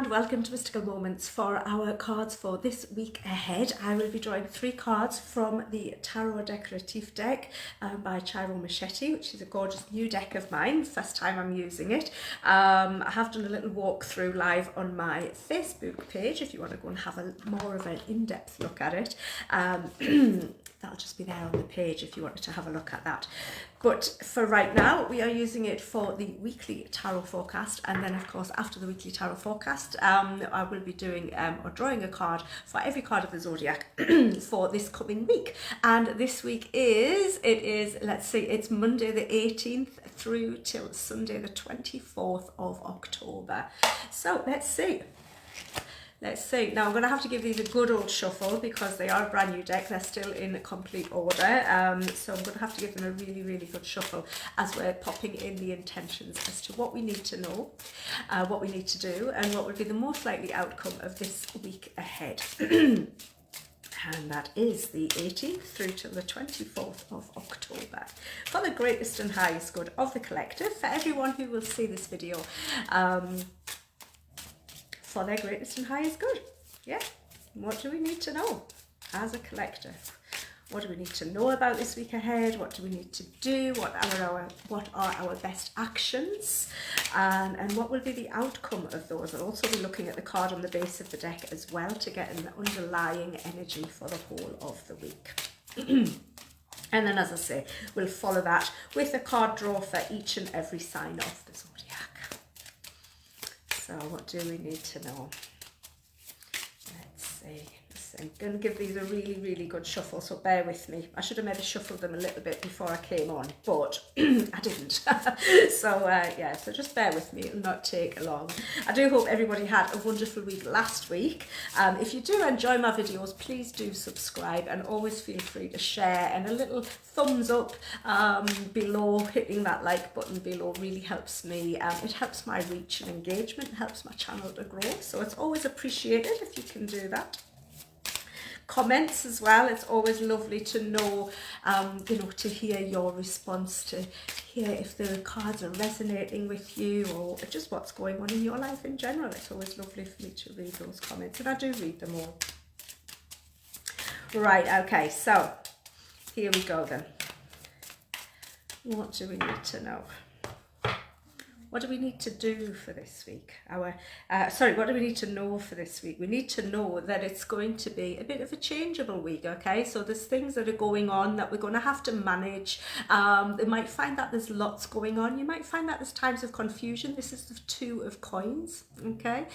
and welcome to Mystical Moments. For our cards for this week ahead, I will be drawing 3 cards from the Tarot Decoratif deck by Ciro Marchetti, which is a gorgeous new deck of mine, first time I'm using it. I have done a little walkthrough live on my Facebook page if you want to go and have a more of an in-depth look at it. That'll just be there on the page if you wanted to have a look at that. But for right now, we are using it for the weekly tarot forecast, and then of course after the weekly tarot forecast, I will be doing or drawing a card for every card of the Zodiac for this coming week. And this week let's see, it's Monday the 18th through till Sunday the 24th of October. So let's see. Now I'm going to have to give these a good old shuffle because they are a brand new deck. They're still in complete order. So I'm going to have to give them a really, really good shuffle as we're popping in the intentions as to what we need to know, what we need to do, and what would be the most likely outcome of this week ahead. And that is the 18th through to the 24th of October. For the greatest and highest good of the collective, for everyone who will see this video, for their greatest and highest good. Yeah. What do we need to know as a collective? What do we need to know about this week ahead? What do we need to do? What are our best actions? And what will be the outcome of those? I'll also be looking at the card on the base of the deck as well to get an underlying energy for the whole of the week. And then, as I say, we'll follow that with a card draw for each and every sign of the Zodiac. So what do we need to know? Let's see. I'm going to give these a really, really good shuffle, so bear with me. I should have maybe shuffled them a little bit before I came on, but I didn't. Yeah, so just bear with me. It'll not take long. I do hope everybody had a wonderful week last week. If you do enjoy my videos, please do subscribe and always feel free to share, and a little thumbs up below, hitting that like button below really helps me. It helps my reach and engagement, helps my channel to grow, so it's always appreciated if you can do that. Comments as well, it's always lovely to know, to hear your response, to hear if the cards are resonating with you or just what's going on in your life in general. It's always lovely for me to read those comments, and I do read them all. Right, okay, so here we go then. What do we need to know? What do we need to do for this week? What do we need to know for this week? We need to know that it's going to be a bit of a changeable week, okay? So there's things that are going on that we're going to have to manage. You might find that there's lots going on. You might find that there's times of confusion. This is the 2 of coins, okay?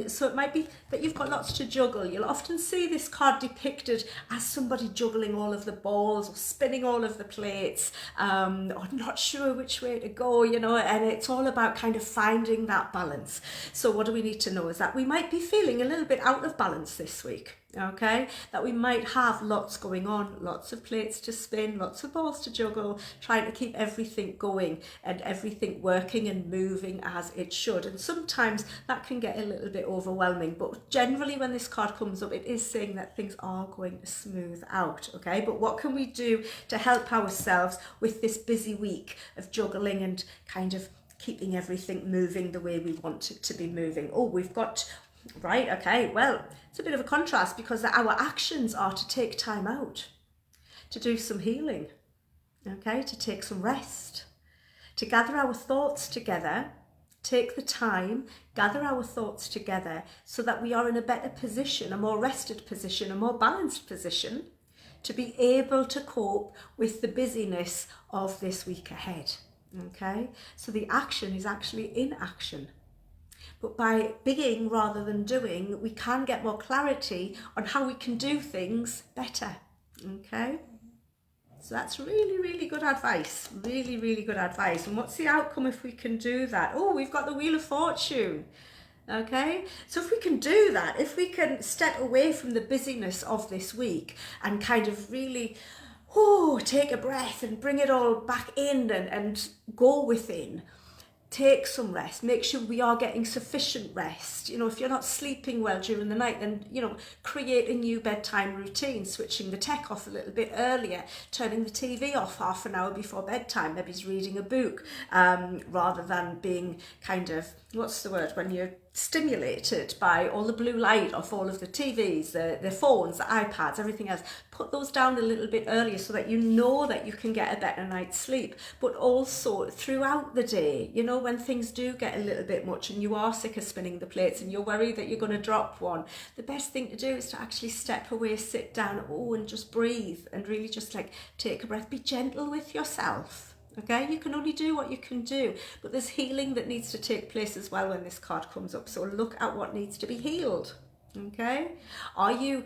So it might be that you've got lots to juggle. You'll often see this card depicted as somebody juggling all of the balls or spinning all of the plates, or not sure which way to go, and it's all about kind of finding that balance. So what do we need to know is that we might be feeling a little bit out of balance this week, okay? That we might have lots going on, lots of plates to spin, lots of balls to juggle, trying to keep everything going and everything working and moving as it should. And sometimes that can get a little bit overwhelming, but generally when this card comes up, it is saying that things are going to smooth out, okay? But what can we do to help ourselves with this busy week of juggling and kind of keeping everything moving the way we want it to be moving? Oh, we've got, right, okay, well, it's a bit of a contrast because our actions are to take time out, to do some healing, okay, to take some rest, to gather our thoughts together, take the time, gather our thoughts together so that we are in a better position, a more rested position, a more balanced position to be able to cope with the busyness of this week ahead. Okay, so the action is actually inaction. But by being rather than doing, we can get more clarity on how we can do things better. Okay, so that's really, really good advice. Really, really good advice. And what's the outcome if we can do that? Oh, we've got the Wheel of Fortune. Okay, so if we can do that, if we can step away from the busyness of this week and kind of really take a breath and bring it all back in and go within, take some rest. Make sure we are getting sufficient rest. You know, if you're not sleeping well during the night, then, you know, create a new bedtime routine, switching the tech off a little bit earlier, turning the TV off half an hour before bedtime, maybe reading a book, rather than being kind of, what's the word, when you're stimulated by all the blue light of all of the TVs, the phones, the iPads, everything else. Put those down a little bit earlier so that you know that you can get a better night's sleep. But also throughout the day, you know, when things do get a little bit much and you are sick of spinning the plates and you're worried that you're going to drop one, the best thing to do is to actually step away, sit down, and just breathe and really just like take a breath. Be gentle with yourself. Okay, you can only do what you can do, but there's healing that needs to take place as well when this card comes up. So look at what needs to be healed. Okay, are you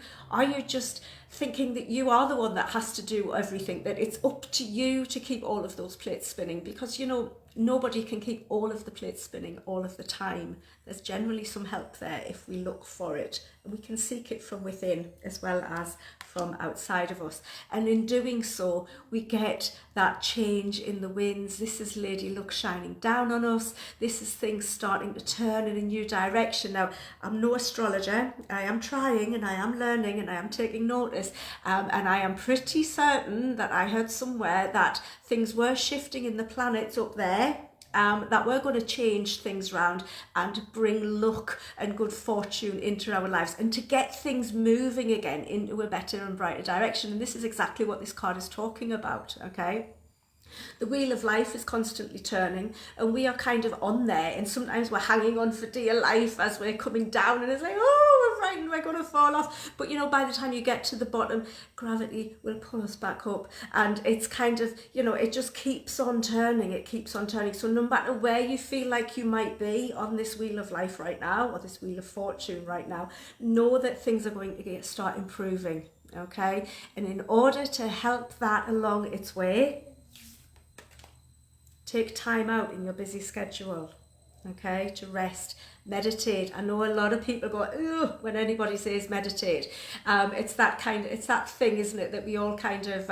just thinking that you are the one that has to do everything, that it's up to you to keep all of those plates spinning? Because, you know, nobody can keep all of the plates spinning all of the time. There's generally some help there if we look for it, and we can seek it from within as well as from outside of us. And in doing so, we get that change in the winds. This is Lady Luck shining down on us. This is things starting to turn in a new direction. Now, I'm no astrologer. I am trying and I am learning and I am taking notice. And I am pretty certain that I heard somewhere that things were shifting in the planets up there, that we're going to change things around and bring luck and good fortune into our lives and to get things moving again into a better and brighter direction. And this is exactly what this card is talking about, okay? The wheel of life is constantly turning and we are kind of on there, and sometimes we're hanging on for dear life as we're coming down and it's like, oh, we're frightened, we're going to fall off. But, you know, by the time you get to the bottom, gravity will pull us back up, and it's kind of, you know, it just keeps on turning, it keeps on turning. So no matter where you feel like you might be on this wheel of life right now, or this wheel of fortune right now, know that things are going to start improving, okay? And in order to help that along its way, take time out in your busy schedule, okay, to rest, meditate. I know a lot of people go, ugh, when anybody says meditate. It's that thing, isn't it, that we all kind of,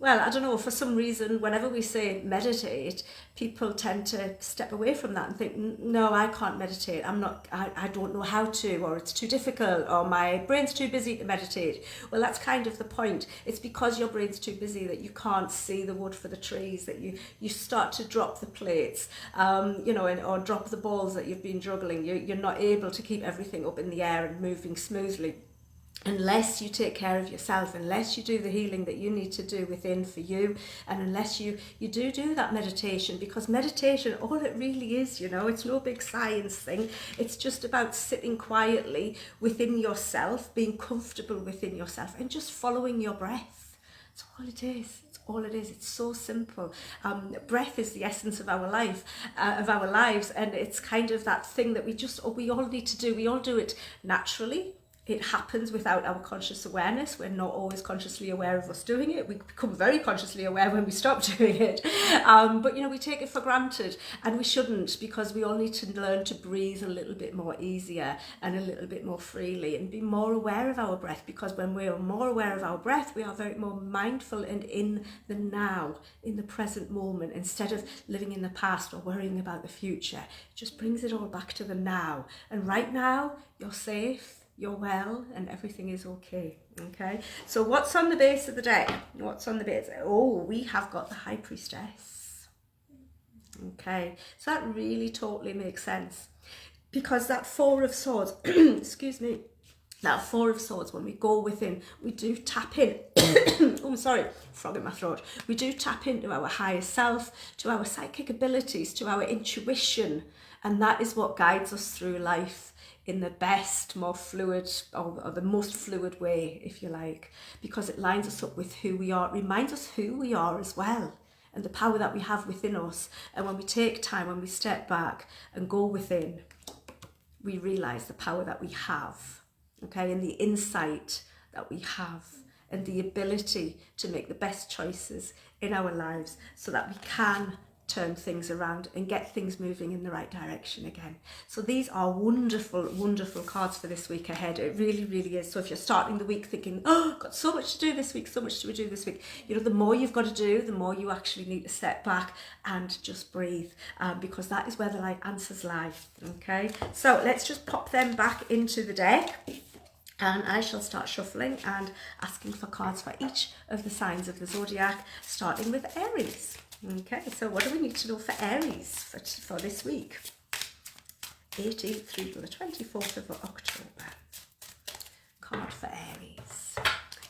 well, I don't know, for some reason, whenever we say meditate, people tend to step away from that and think, no, I can't meditate. I don't know how to, or it's too difficult, or my brain's too busy to meditate. Well, that's kind of the point. It's because your brain's too busy that you can't see the wood for the trees, that you start to drop the plates, you know, or drop the balls that you've been juggling. You're not able to keep everything up in the air and moving smoothly. Unless you take care of yourself, unless you do the healing that you need to do within for you, and unless you do that meditation, because meditation, all it really is, you know, it's no big science thing. It's just about sitting quietly within yourself, being comfortable within yourself, and just following your breath. That's all it is. All it is. It's so simple. Breath is the essence of our life, of our lives, and it's kind of that thing that we all need to do. We all do it naturally. It happens without our conscious awareness. We're not always consciously aware of us doing it. We become very consciously aware when we stop doing it. But, you know, we take it for granted, and we shouldn't, because we all need to learn to breathe a little bit more easier and a little bit more freely and be more aware of our breath, because when we are more aware of our breath, we are very more mindful and in the now, in the present moment, instead of living in the past or worrying about the future. It just brings it all back to the now. And right now, you're safe. You're well, and everything is okay, okay? So what's on the base of the deck? What's on the base? Oh, we have got the High Priestess. Okay, so that really totally makes sense, because that Four of Swords, excuse me, that Four of Swords, when we go within, we do tap in. Oh, sorry, frog in my throat. We do tap into our higher self, to our psychic abilities, to our intuition, and that is what guides us through life in the best, more fluid, or the most fluid way, if you like, because it lines us up with who we are. It reminds us who we are as well, and the power that we have within us. And when we take time, when we step back and go within, we realize the power that we have, okay, and the insight that we have, and the ability to make the best choices in our lives so that we can turn things around and get things moving in the right direction again. So these are wonderful, wonderful cards for this week ahead. It really, really is. So if you're starting the week thinking, oh, I've got so much to do this week, so much to do this week, you know, the more you've got to do, the more you actually need to step back and just breathe, because that is where the light answers lie. Okay, so let's just pop them back into the deck. And I shall start shuffling and asking for cards for each of the signs of the zodiac, starting with Aries. Okay, so what do we need to know for Aries for this week? 18th through to the 24th of October. Card for Aries.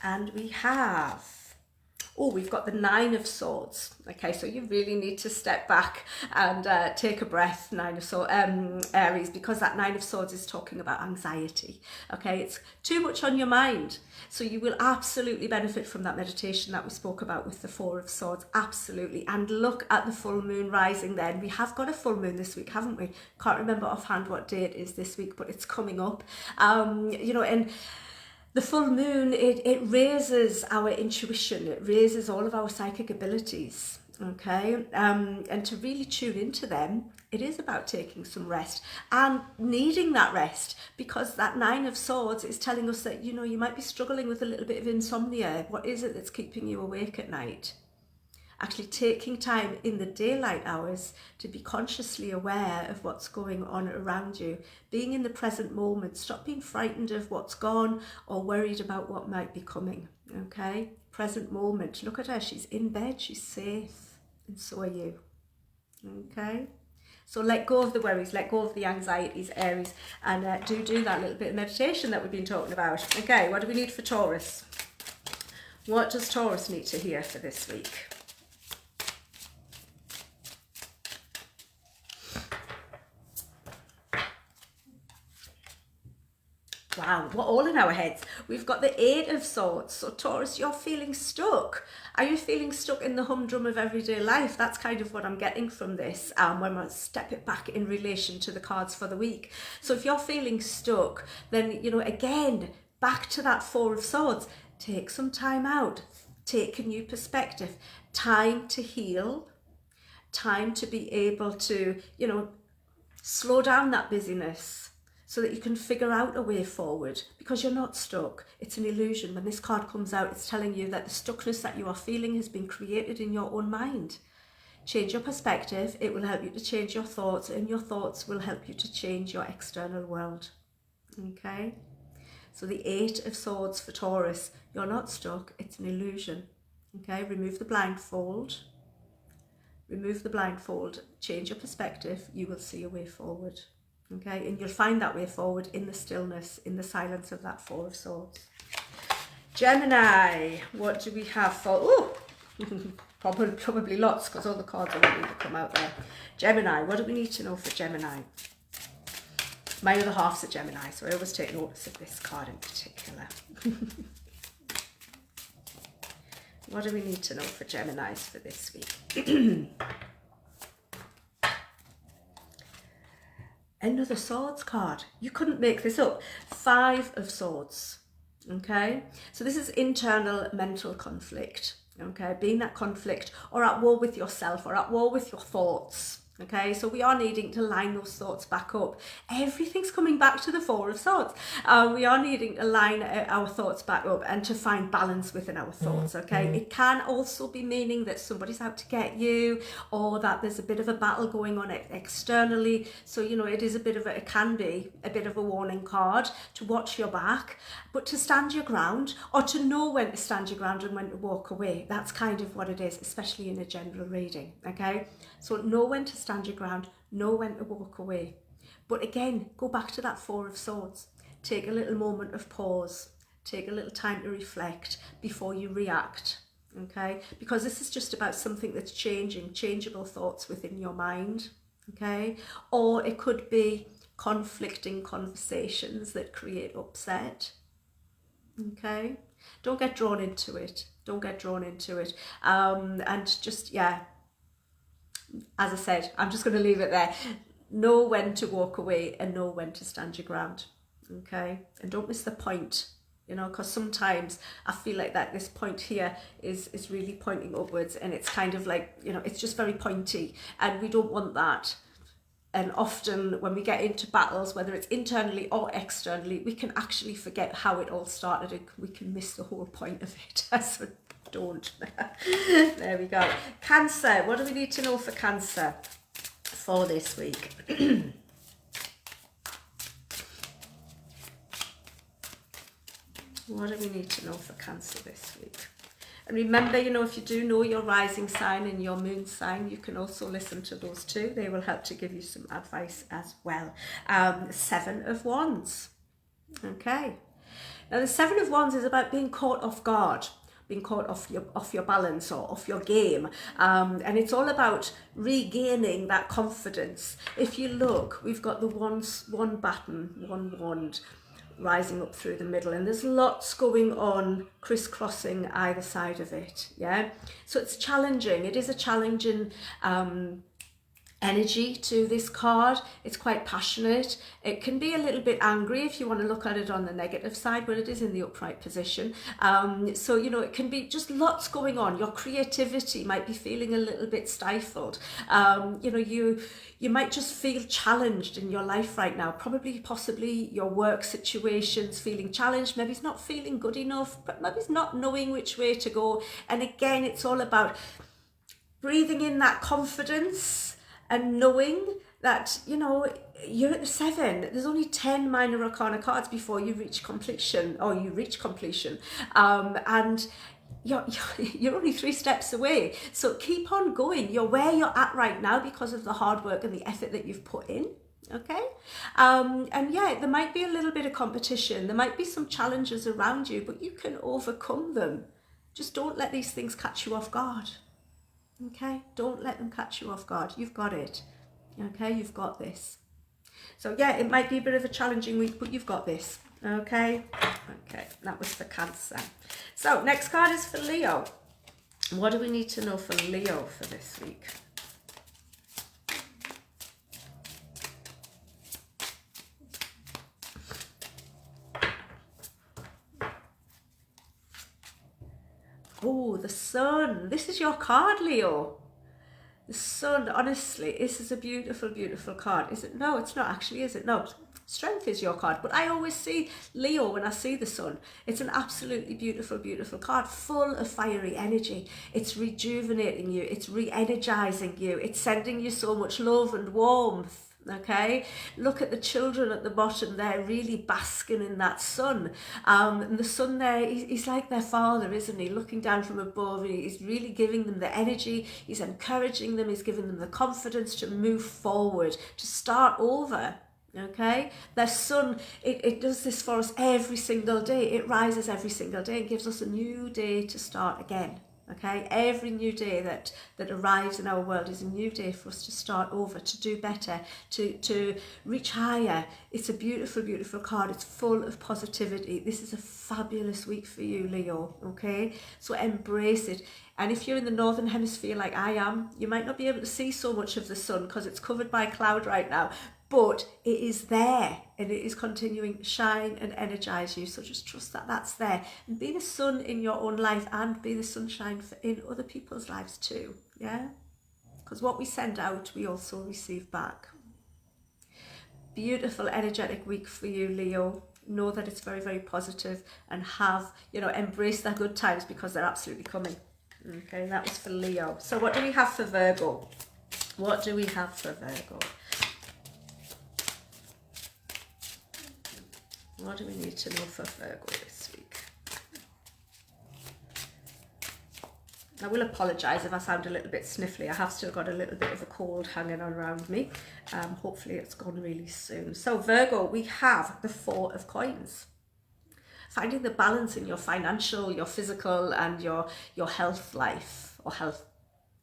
And we have, oh, we've got the Nine of Swords. Okay, so you really need to step back and take a breath, Aries, because that Nine of Swords is talking about anxiety. Okay, it's too much on your mind. So you will absolutely benefit from that meditation that we spoke about with the Four of Swords, absolutely. And look at the full moon rising then. We have got a full moon this week, haven't we? Can't remember offhand what day it is this week, but it's coming up. You know, and the full moon, it raises our intuition, it raises all of our psychic abilities, okay? And to really tune into them, it is about taking some rest and needing that rest, because that Nine of Swords is telling us that, you know, you might be struggling with a little bit of insomnia. What is it that's keeping you awake at night? Actually taking time in the daylight hours to be consciously aware of what's going on around you, being in the present moment. Stop being frightened of what's gone or worried about what might be coming, okay? Present moment. Look at her, she's in bed, she's safe, and so are you, okay? So let go of the worries, let go of the anxieties, Aries, and do that little bit of meditation that we've been talking about. Okay, what do we need for Taurus? What does Taurus need to hear for this week? Wow, we're all in our heads. We've got the Eight of Swords. So Taurus, you're feeling stuck. Are you feeling stuck in the humdrum of everyday life? That's kind of what I'm getting from this when I step it back in relation to the cards for the week. So if you're feeling stuck, then, you know, again, back to that Four of Swords. Take some time out. Take a new perspective. Time to heal. Time to be able to, you know, slow down that busyness, so that you can figure out a way forward, because you're not stuck. It's an illusion. When this card comes out, it's telling you that the stuckness that you are feeling has been created in your own mind. Change your perspective. It will help you to change your thoughts, and your thoughts will help you to change your external world. Okay? So the Eight of Swords for Taurus, you're not stuck. It's an illusion. Okay? Remove the blindfold. Remove the blindfold. Change your perspective. You will see a way forward. Okay, and you'll find that way forward in the stillness, in the silence of that Four of Swords. Gemini, what do we have for, oh, probably lots, because all the cards are ready to come out there. Gemini, what do we need to know for Gemini? My other half's a Gemini, so I always take notice of this card in particular. What do we need to know for Geminis for this week? Another Swords card. You couldn't make this up. Five of Swords. Okay, so this is internal mental conflict. Okay, being that conflict or at war with yourself or at war with your thoughts. Okay, so we are needing to line those thoughts back up. Everything's coming back to the Four of Swords. We are needing to line our thoughts back up and to find balance within our thoughts, okay? It can also be meaning that somebody's out to get you, or that there's a bit of a battle going on externally. So, you know, it is a bit of a, it can be a bit of a warning card to watch your back, but to stand your ground, or to know when to stand your ground and when to walk away. That's kind of what it is, especially in a general reading, okay? So know when to stand your ground, know when to walk away. But again, go back to that Four of Swords. Take a little moment of pause. Take a little time to reflect before you react, okay? Because this is just about something that's changing, changeable thoughts within your mind, okay? Or it could be conflicting conversations that create upset, okay? Don't get drawn into it. Don't get drawn into it. And just, yeah, as I said, I'm just going to leave it there. Know when to walk away and know when to stand your ground, okay? And don't miss the point you know, because sometimes I feel like that this point here is really pointing upwards, and it's kind of like, you know, it's just very pointy, and we don't want that. And often when we get into battles, whether it's internally or externally, we can actually forget how it all started, and we can miss the whole point of it. So don't. There we go. Cancer. What do we need to know for Cancer for this week? What do we need to know for Cancer this week? And remember, you know, if you do know your rising sign and your moon sign, you can also listen to those too. They will help to give you some advice as well. 7 of Wands. Okay. Now the 7 of Wands is about being caught off guard, being caught off your balance or off your game. And it's all about regaining that confidence. If you look, we've got the one baton, one wand, rising up through the middle, and there's lots going on crisscrossing either side of it. Yeah, so it's challenging. It is a challenging energy to this card. It's quite passionate. It can be a little bit angry if you want to look at it on the negative side, but it is in the upright position. So, you know, it can be just lots going on. Your creativity might be feeling a little bit stifled. You know, you might just feel challenged in your life right now. Probably, possibly your work situation's feeling challenged. Maybe it's not feeling good enough, but maybe it's not knowing which way to go. And again, it's all about breathing in that confidence and knowing that, you know, you're at the 7. There's only 10 minor arcana cards before you reach completion, or you reach completion. And you're only 3 steps away. So keep on going. You're where you're at right now because of the hard work and the effort that you've put in. Okay. And yeah, there might be a little bit of competition. There might be some challenges around you, but you can overcome them. Just don't let these things catch you off guard. Okay, don't let them catch you off guard. You've got it. Okay, you've got this. So yeah, it might be a bit of a challenging week, but you've got this. Okay, that was for Cancer. So next card is for Leo. What do we need to know for Leo for this week? Oh, the Sun. This is your card, Leo. The Sun, honestly, this is a beautiful, beautiful card. Is it? No, it's not actually, is it? No, Strength is your card. But I always see Leo when I see the Sun. It's an absolutely beautiful, beautiful card, full of fiery energy. It's rejuvenating you. It's re-energizing you. It's sending you so much love and warmth. Okay, look at the children at the bottom there, really basking in that sun. And the sun there, he's like their father, isn't he? Looking down from above, he's really giving them the energy, he's encouraging them, he's giving them the confidence to move forward, to start over. Okay, their sun, it does this for us every single day. It rises every single day and gives us a new day to start again. Okay, every new day that arrives in our world is a new day for us to start over, to do better, to reach higher. It's a beautiful, beautiful card. It's full of positivity. This is a fabulous week for you, Leo. Okay, so embrace it. And if you're in the northern hemisphere like I am, you might not be able to see so much of the sun because it's covered by cloud right now. But it is there and it is continuing to shine and energize you. So just trust that that's there. And be the sun in your own life and be the sunshine in other people's lives too. Yeah? Because what we send out, we also receive back. Beautiful, energetic week for you, Leo. Know that it's very, very positive and embrace the good times because they're absolutely coming. Okay, that was for Leo. So what do we have for Virgo? What do we have for Virgo? What do we need to know for Virgo this week? I will apologise if I sound a little bit sniffly. I have still got a little bit of a cold hanging around me. Hopefully it's gone really soon. So Virgo, we have the 4 of Coins. Finding the balance in your financial, your physical and your health life or health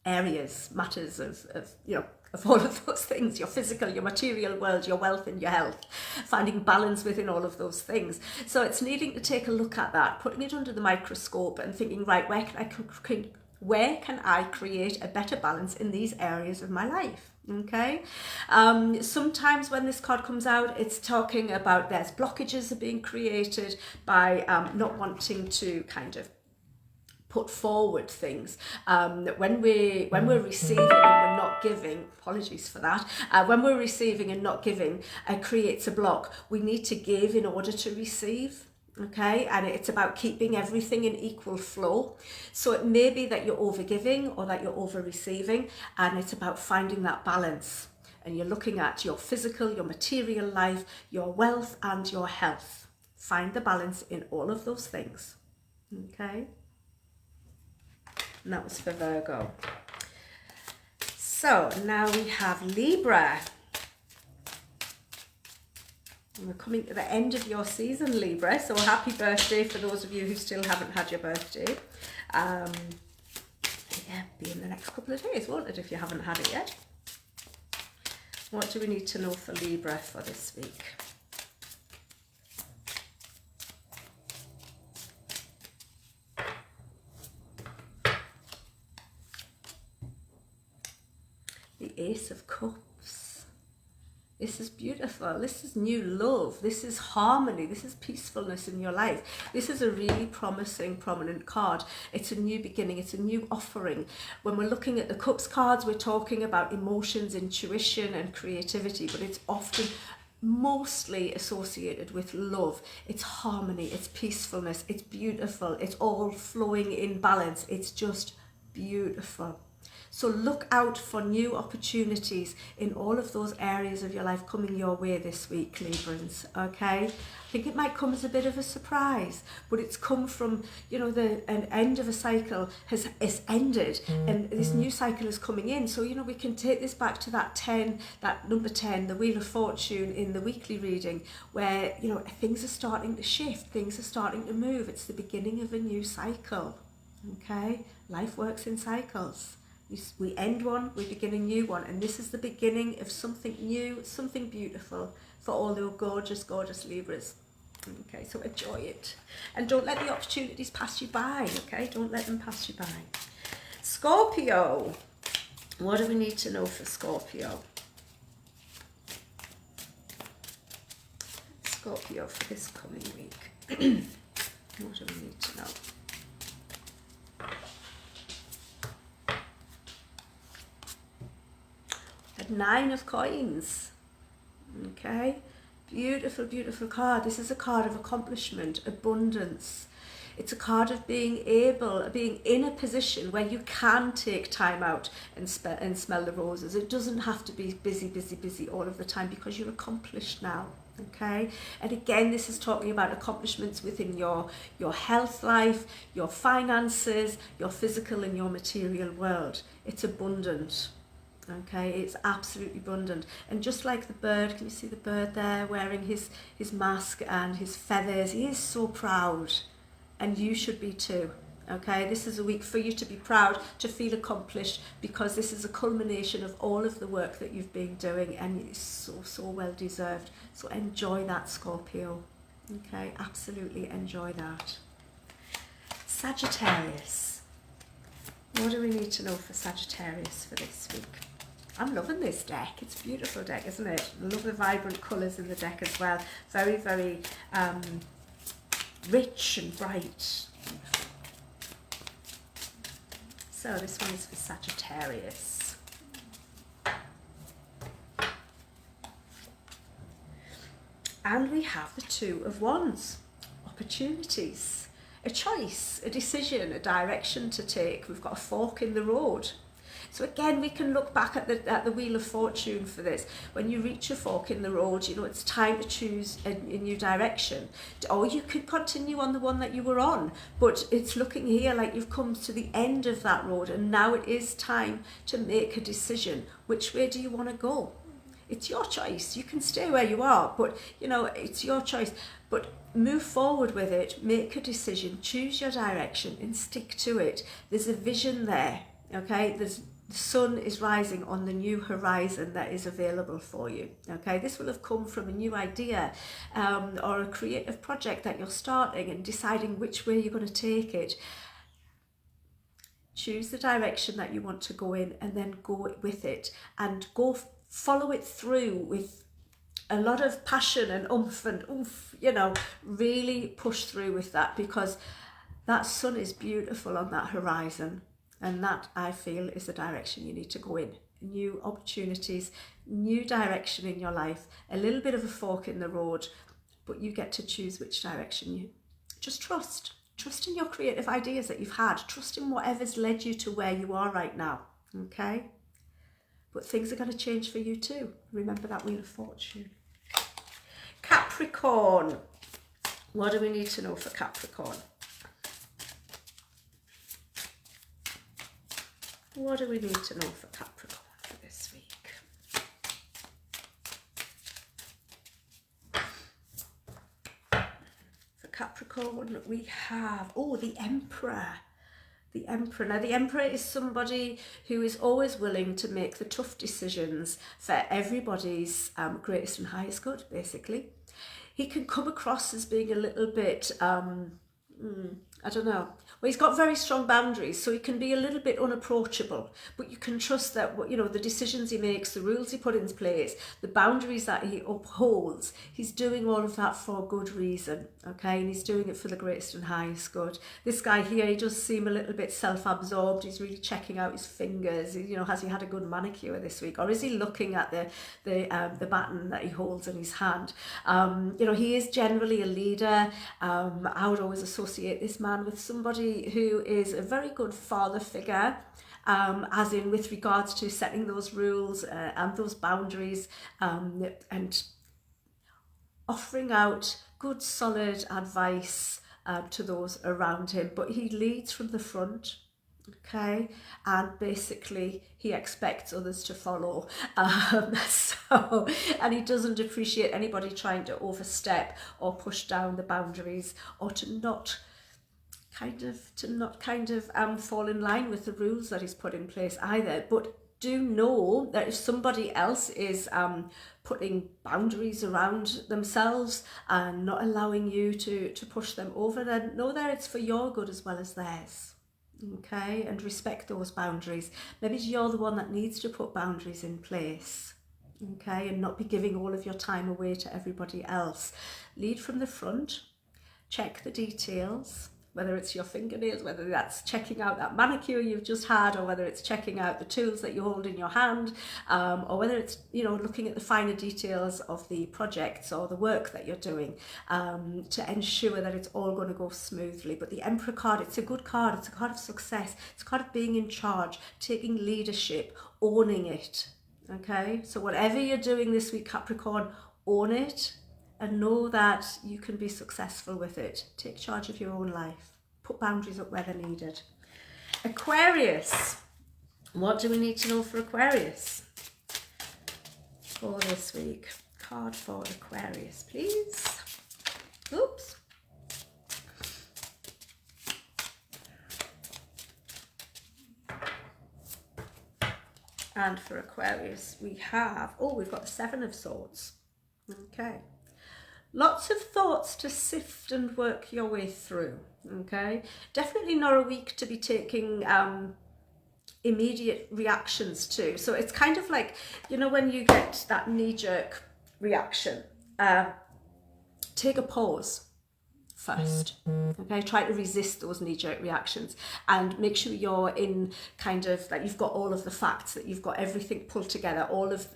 areas, matters of all of those things, your physical, your material world, your wealth and your health, finding balance within all of those things. So it's needing to take a look at that, putting it under the microscope and thinking, right, where can I Where can I create a better balance in these areas of my life? Okay. Sometimes when this card comes out, it's talking about there's blockages are being created by not wanting to kind of put forward things. When we're receiving and we're not giving, apologies for that, when we're receiving and not giving, it creates a block. We need to give in order to receive. Okay, and it's about keeping everything in equal flow. So it may be that you're over giving or that you're over receiving, and it's about finding that balance. And you're looking at your physical, your material life, your wealth and your health. Find the balance in all of those things. Okay, and that was for Virgo. So now we have Libra. And we're coming to the end of your season, Libra, so happy birthday for those of you who still haven't had your birthday. Yeah, be in the next couple of days, won't it, if you haven't had it yet? What do we need to know for Libra for this week? The Ace of Cups. This is beautiful. This is new love. This is harmony. This is peacefulness in your life. This is a really promising, prominent card. It's a new beginning. It's a new offering. When we're looking at the Cups cards, we're talking about emotions, intuition, and creativity, but it's often mostly associated with love. It's harmony. It's peacefulness. It's beautiful. It's all flowing in balance. It's just beautiful. So look out for new opportunities in all of those areas of your life coming your way this week, Librans, okay? I think it might come as a bit of a surprise, but it's come from, you know, an end of a cycle has ended and this new cycle is coming in. So, you know, we can take this back to that number 10, the Wheel of Fortune in the weekly reading, where, you know, things are starting to shift, things are starting to move. It's the beginning of a new cycle, okay? Life works in cycles. We end one, we begin a new one, and this is the beginning of something new, something beautiful for all the gorgeous, gorgeous Libras. Okay, so enjoy it. And don't let the opportunities pass you by, okay? Don't let them pass you by. Scorpio. What do we need to know for Scorpio? Scorpio for this coming week. What do we need to know? The Nine of Coins. Okay, beautiful, beautiful card. This is a card of accomplishment, abundance. It's a card of being in a position where you can take time out and smell the roses. It doesn't have to be busy, busy, busy all of the time because you're accomplished now. Okay, and again, this is talking about accomplishments within your health life, your finances, your physical and your material world. It's abundant. Okay, it's absolutely abundant. And just like the bird, can you see the bird there wearing his mask and his feathers? He is so proud, and you should be too. Okay, this is a week for you to be proud, to feel accomplished, because this is a culmination of all of the work that you've been doing, and it's so well deserved. So enjoy that, Scorpio. Okay, absolutely enjoy that. Sagittarius. What do we need to know for Sagittarius for this week? I'm loving this deck. It's a beautiful deck, isn't it? I love the vibrant colours in the deck as well. Very, very rich and bright. So this one is for Sagittarius. And we have the Two of Wands. Opportunities. A choice, a decision, a direction to take. We've got a fork in the road. So again, we can look back at the Wheel of Fortune for this. When you reach a fork in the road, you know, it's time to choose a new direction. Or you could continue on the one that you were on, but it's looking here like you've come to the end of that road, and now it is time to make a decision. Which way do you want to go? It's your choice. You can stay where you are, but, you know, it's your choice. But move forward with it, make a decision, choose your direction and stick to it. There's a vision there, okay? The sun is rising on the new horizon that is available for you. Okay, this will have come from a new idea or a creative project that you're starting and deciding which way you're going to take it. Choose the direction that you want to go in and then go with it, and follow it through with a lot of passion and oomph and oomph, you know, really push through with that, because that sun is beautiful on that horizon, and that, I feel, is the direction you need to go in. New opportunities, new direction in your life, a little bit of a fork in the road, but you get to choose which direction you just trust. Trust in your creative ideas that you've had. Trust in whatever's led you to where you are right now, okay? But things are going to change for you too. Remember that Wheel of Fortune. Capricorn. What do we need to know for Capricorn? What do we need to know for Capricorn for this week? Capricorn, we have, the Emperor. The Emperor. Now, the Emperor is somebody who is always willing to make the tough decisions for everybody's greatest and highest good, basically. He can come across as being a little bit, I don't know. Well, he's got very strong boundaries, so he can be a little bit unapproachable, but you can trust that, you know, the decisions he makes, the rules he put in place, the boundaries that he upholds, he's doing all of that for a good reason, okay? And he's doing it for the greatest and highest good. This guy here, he does seem a little bit self-absorbed. He's really checking out his fingers. You know, has he had a good manicure this week? Or is he looking at the baton that he holds in his hand? You know, he is generally a leader. I would always associate this man with somebody who is a very good father figure, as in with regards to setting those rules and those boundaries, and offering out good solid advice to those around him. But he leads from the front, okay, and basically he expects others to follow, and he doesn't appreciate anybody trying to overstep or push down the boundaries, or to not fall in line with the rules that he's put in place either. But do know that if somebody else is putting boundaries around themselves and not allowing you to push them over, then know that it's for your good as well as theirs, okay? And respect those boundaries. Maybe you're the one that needs to put boundaries in place, okay, and not be giving all of your time away to everybody else. Lead from the front, check the details, whether it's your fingernails, whether that's checking out that manicure you've just had, or whether it's checking out the tools that you hold in your hand, or whether it's, you know, looking at the finer details of the projects or the work that you're doing, to ensure that it's all going to go smoothly. But the Emperor card, it's a good card. It's a card of success. It's a card of being in charge, taking leadership, owning it, okay? So whatever you're doing this week, Capricorn, own it, and know that you can be successful with it. Take charge of your own life. Put boundaries up where they're needed. Aquarius. What do we need to know for Aquarius for this week? Card for Aquarius, please. Oops. And for Aquarius, we have, we've got the Seven of Swords. Okay. Lots of thoughts to sift and work your way through, okay? Definitely not a week to be taking immediate reactions to. So it's kind of like, you know, when you get that knee-jerk reaction, take a pause first, okay? Try to resist those knee-jerk reactions and make sure you're in kind of that you've got all of the facts, that you've got everything pulled together,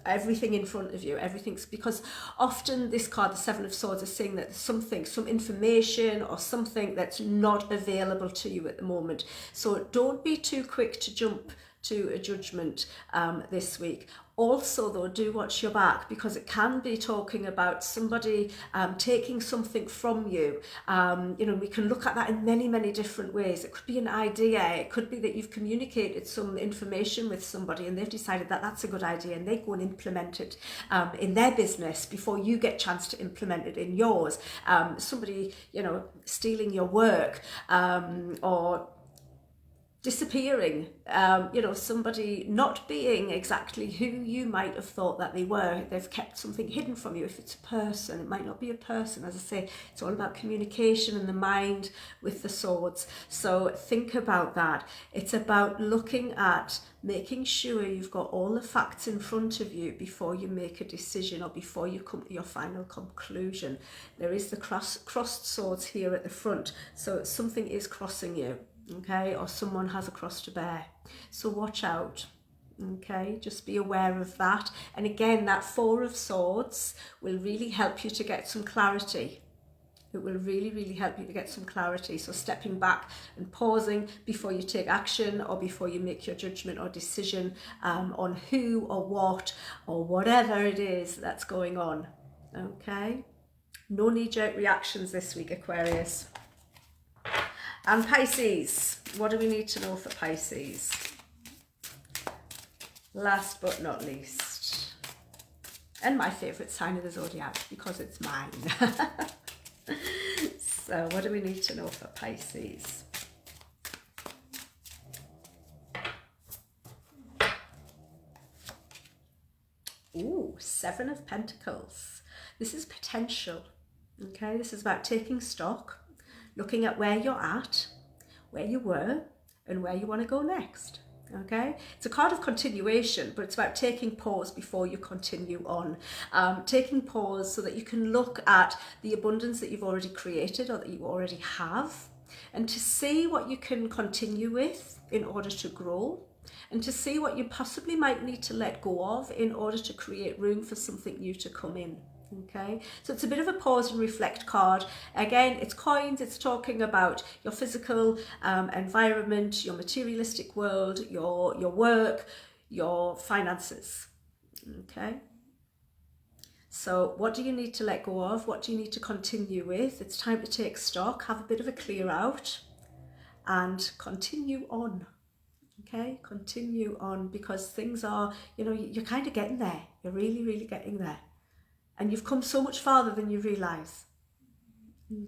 everything in front of you, everything's, because often this card, the Seven of Swords, is saying that some information or something that's not available to you at the moment. So don't be too quick to jump to a judgment this week. Also, though, do watch your back, because it can be talking about somebody taking something from you. You know, we can look at that in many, many different ways. It could be an idea. It could be that you've communicated some information with somebody and they've decided that that's a good idea, and they go and implement it in their business before you get a chance to implement it in yours. Somebody, you know, stealing your work, or disappearing, you know, somebody not being exactly who you might have thought that they were. They've kept something hidden from you. If it's a person, it might not be a person. As I say, it's all about communication and the mind with the swords. So think about that. It's about looking at making sure you've got all the facts in front of you before you make a decision or before you come to your final conclusion. There is the crossed swords here at the front, so something is crossing you. Okay, or someone has a cross to bear, so watch out. Okay, just be aware of that. And again, that Four of Swords will really help you to get some clarity. It will really help you to get some clarity. So stepping back and pausing before you take action or before you make your judgment or decision on who or what or whatever it is that's going on. Okay, no knee-jerk reactions this week, Aquarius. And Pisces, what do we need to know for Pisces? Last but not least, and my favourite sign of the Zodiac because it's mine. So what do we need to know for Pisces? Ooh, Seven of Pentacles. This is potential. Okay, this is about taking stock, looking at where you're at, where you were, and where you want to go next. Okay, it's a card of continuation, but it's about taking pause before you continue on. Taking pause so that you can look at the abundance that you've already created or that you already have, and to see what you can continue with in order to grow, and to see what you possibly might need to let go of in order to create room for something new to come in. Okay, so it's a bit of a pause and reflect card. Again, it's coins. It's talking about your physical environment, your materialistic world, your work, your finances. Okay, so what do you need to let go of? What do you need to continue with? It's time to take stock, have a bit of a clear out, and continue on. Okay, continue on, because things are, you know, you're kind of getting there. You're really getting there. And you've come so much farther than you realise.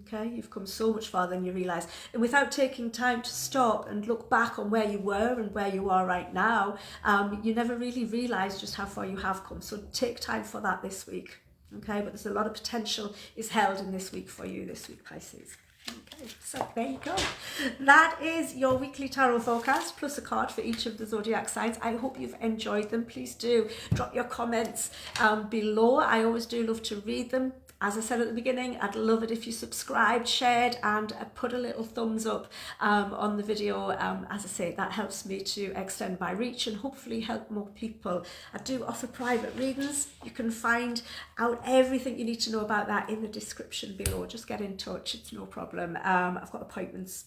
Okay, you've come so much farther than you realise. And without taking time to stop and look back on where you were and where you are right now, you never really realise just how far you have come. So take time for that this week. Okay, but there's a lot of potential is held in this week for you this week, Pisces. Okay, so there you go. That is your weekly tarot forecast plus a card for each of the zodiac signs. I hope you've enjoyed them. Please do drop your comments below. I always do love to read them. As I said at the beginning, I'd love it if you subscribed, shared, and put a little thumbs up on the video. As I say, that helps me to extend my reach and hopefully help more people. I do offer private readings. You can find out everything you need to know about that in the description below. Just get in touch, it's no problem. I've got appointments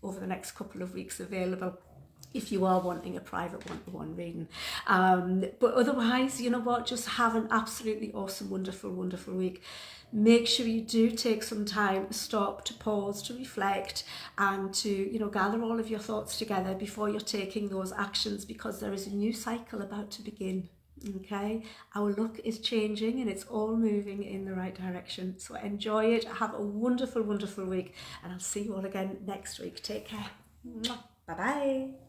over the next couple of weeks available if you are wanting a private one-to-one reading. But otherwise, you know what, just have an absolutely awesome, wonderful week. Make sure you do take some time to stop, to pause, to reflect, and to, you know, gather all of your thoughts together before you're taking those actions, because there is a new cycle about to begin. Okay, our luck is changing and it's all moving in the right direction. So enjoy it. Have a wonderful week, and I'll see you all again next week. Take care. Bye bye.